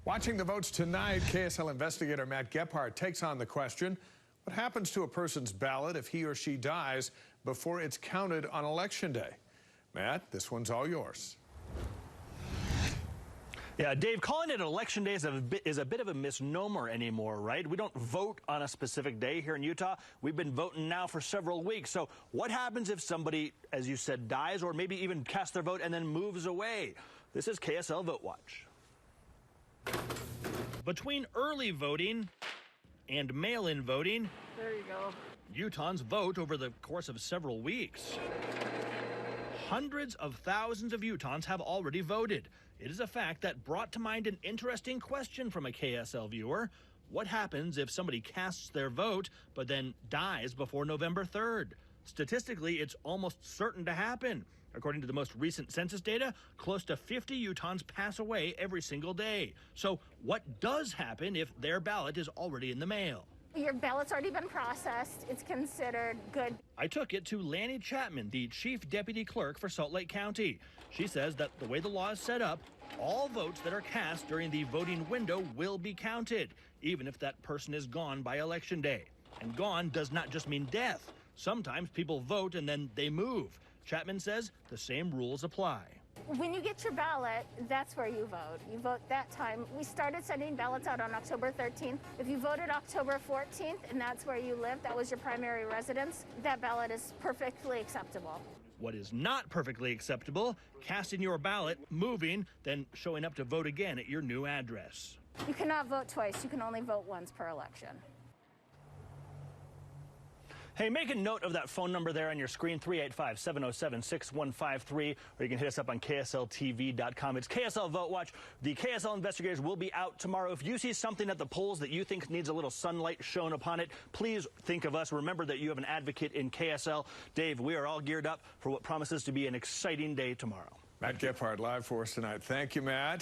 Watching the votes tonight, KSL investigator Matt Gephardt takes on the question, what happens to a person's ballot if he or she dies before it's counted on Election Day? Matt, this one's all yours. Yeah, Dave, calling it Election Day is a bit of a misnomer anymore, right? We don't vote on a specific day here in Utah. We've been voting now for several weeks. So what happens if somebody, as you said, dies or maybe even casts their vote and then moves away? This is KSL Vote Watch. Between early voting and mail-in voting, there you go, Utahns vote over the course of several weeks. Hundreds of thousands of Utahns have already voted. It is a fact that brought to mind an interesting question from a KSL viewer. What happens if somebody casts their vote but then dies before November 3rd? Statistically, it's almost certain to happen. According to the most recent census data, close to 50 Utahns pass away every single day. So what does happen if their ballot is already in the mail? Your ballot's already been processed. It's considered good. I took it to Lanny Chapman, the chief deputy clerk for Salt Lake County. She says that the way the law is set up, all votes that are cast during the voting window will be counted, even if that person is gone by Election Day. And gone does not just mean death. Sometimes people vote and then they move. Chapman says the same rules apply. When you get your ballot, that's where you vote. You vote that time. We started sending ballots out on October 13th. If you voted October 14th and that's where you live, that was your primary residence, that ballot is perfectly acceptable. What is not perfectly acceptable, casting your ballot, moving, then showing up to vote again at your new address. You cannot vote twice. You can only vote once per election. Hey, make a note of that phone number there on your screen, 385-707-6153, or you can hit us up on KSLTV.com. It's KSL Vote Watch. The KSL investigators will be out tomorrow. If you see something at the polls that you think needs a little sunlight shown upon it, please think of us. Remember that you have an advocate in KSL. Dave, we are all geared up for what promises to be an exciting day tomorrow. Matt Gephardt live for us tonight. Thank you, Matt.